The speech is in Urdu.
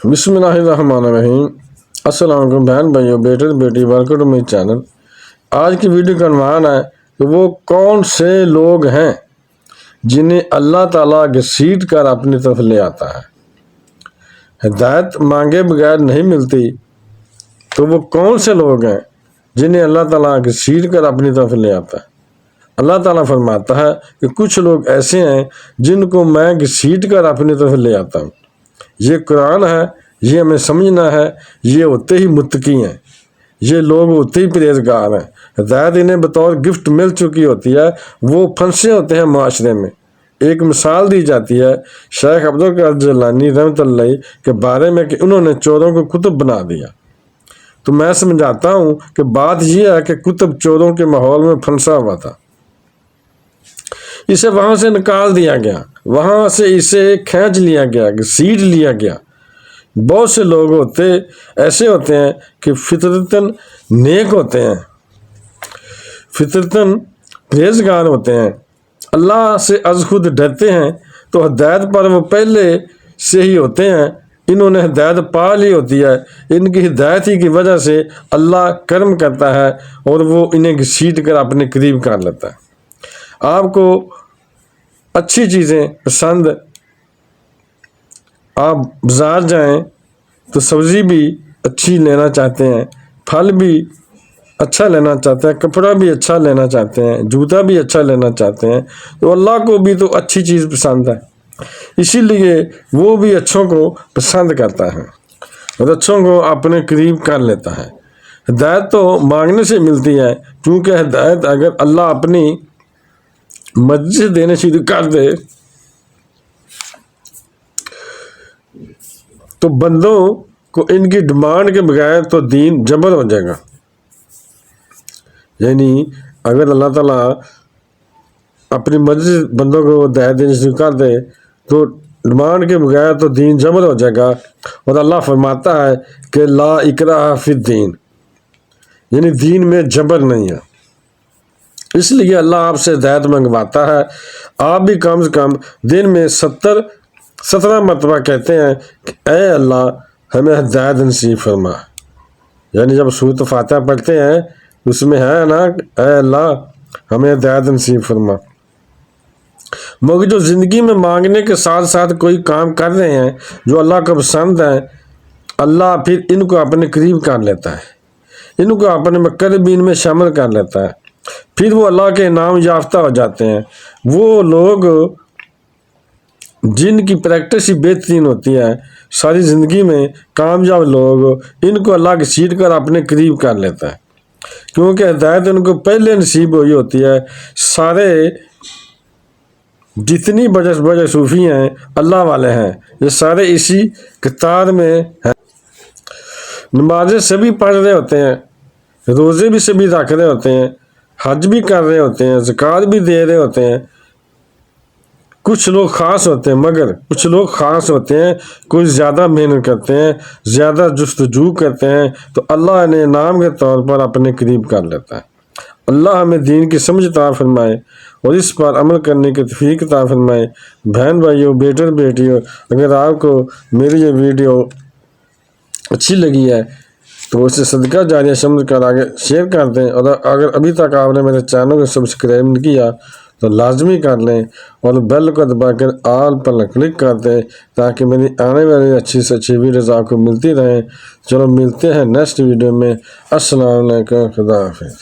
بسم اللہ الرحمن الرحیم۔ السلام علیکم بہن بھائیو، بیٹے بیٹی، ویلکم ٹو مائی چینل۔ آج کی ویڈیو کا عنوان ہے کہ وہ کون سے لوگ ہیں جنہیں اللہ تعالیٰ گھسیٹ کر اپنی طرف لے آتا ہے۔ ہدایت مانگے بغیر نہیں ملتی، تو وہ کون سے لوگ ہیں جنہیں اللہ تعالیٰ گھسیٹ کر اپنی طرف لے آتا ہے۔ اللہ تعالیٰ فرماتا ہے کہ کچھ لوگ ایسے ہیں جن کو میں گھسیٹ کر اپنی طرف لے آتا ہوں۔ یہ قرآن ہے، یہ ہمیں سمجھنا ہے۔ یہ ہوتے ہی متقی ہیں، یہ لوگ ہوتے ہی پرہیزگار ہیں۔ ہدایت انہیں بطور گفٹ مل چکی ہوتی ہے، وہ پھنسے ہوتے ہیں معاشرے میں۔ ایک مثال دی جاتی ہے شیخ عبدالقادر جیلانی رحمۃ اللہ کے بارے میں کہ انہوں نے چوروں کو کتب بنا دیا۔ تو میں سمجھاتا ہوں کہ بات یہ ہے کہ کتب چوروں کے ماحول میں پھنسا ہوا تھا، اسے وہاں سے نکال دیا گیا، وہاں سے اسے کھینچ لیا گیا، گھسیٹ لیا گیا۔ بہت سے لوگ ایسے ہوتے ہیں کہ فطرتاً نیک ہوتے ہیں، فطرتاً پرہیزگار ہوتے ہیں، اللہ سے از خود ڈرتے ہیں، تو ہدایت پر وہ پہلے سے ہی ہوتے ہیں۔ انہوں نے ہدایت پا لی ہوتی ہے، ان کی ہدایت ہی کی وجہ سے اللہ کرم کرتا ہے اور وہ انہیں گھسیٹ کر اپنے قریب کر لیتا ہے۔ آپ کو اچھی چیزیں پسند، آپ بازار جائیں تو سبزی بھی اچھی لینا چاہتے ہیں، پھل بھی اچھا لینا چاہتے ہیں، کپڑا بھی اچھا لینا چاہتے ہیں، جوتا بھی اچھا لینا چاہتے ہیں، تو اللہ کو بھی تو اچھی چیز پسند ہے، اسی لیے وہ بھی اچھوں کو پسند کرتا ہے اور اچھوں کو اپنے قریب کر لیتا ہے۔ ہدایت تو مانگنے سے ملتی ہے، کیونکہ ہدایت اگر اللہ اپنی مرضی سے دینے شروع کر دے تو بندوں کو ان کی ڈیمانڈ کے بغیر تو دین جبر ہو جائے گا۔ یعنی اگر اللہ تعالیٰ اپنی مرضی سے بندوں کو ہدایت دینے شروع کر دے تو ڈیمانڈ کے بغیر تو دین جبر ہو جائے گا، اور اللہ فرماتا ہے کہ لا اکراہ فی الدین، یعنی دین میں جبر نہیں ہے۔ اس لیے اللہ آپ سے ہدایت منگواتا ہے۔ آپ بھی کم سے کم دن میں 17 مرتبہ کہتے ہیں کہ اے اللہ ہمیں ہدایت نصیب فرما۔ یعنی جب سورۃ فاتحہ پڑھتے ہیں اس میں ہے نا اے اللہ ہمیں ہدایت نصیب فرما۔ مگر جو زندگی میں مانگنے کے ساتھ ساتھ کوئی کام کر رہے ہیں جو اللہ کو پسند ہے، اللہ پھر ان کو اپنے قریب کر لیتا ہے، ان کو اپنے مقربین میں شامل کر لیتا ہے، پھر وہ اللہ کے انعام یافتہ ہو جاتے ہیں۔ وہ لوگ جن کی پریکٹس ہی بہترین ہوتی ہے، ساری زندگی میں کامیاب لوگ، ان کو اللہ گھسیٹ کر اپنے قریب کر لیتا ہے، کیونکہ ہدایت ان کو پہلے نصیب ہوئی ہوتی ہے۔ سارے جتنی بڑے صوفی ہیں، اللہ والے ہیں، یہ سارے اسی قطار میں ہیں۔ نمازیں سبھی پڑھ رہے ہوتے ہیں، روزے بھی سبھی رکھ رہے ہوتے ہیں، حج بھی کر رہے ہوتے ہیں، زکوٰۃ بھی دے رہے ہوتے ہیں۔ کچھ لوگ خاص ہوتے ہیں، مگر کچھ لوگ خاص ہوتے ہیں، کچھ زیادہ محنت کرتے ہیں، زیادہ جستجو کرتے ہیں، تو اللہ انہیں انعام کے طور پر اپنے قریب کر لیتا ہے۔ اللہ ہمیں دین کی سمجھ عطا فرمائے اور اس پر عمل کرنے کی توفیق عطا فرمائے۔ بہن بھائیوں، بیٹے بیٹیوں، اگر آپ کو میری یہ ویڈیو اچھی لگی ہے تو اسے صدقہ جاریہ سمجھ کر آگے شیئر کر دیں، اور اگر ابھی تک آپ نے میرے چینل کو سبسکرائب نہیں کیا تو لازمی کر لیں اور بیل کو دبا کر آل پر کلک کر دیں تاکہ میری آنے والی اچھی سے اچھی ویڈیوز آپ کو ملتی رہیں۔ چلو ملتے ہیں نیکسٹ ویڈیو میں۔ السلام علیکم، خدا حافظ۔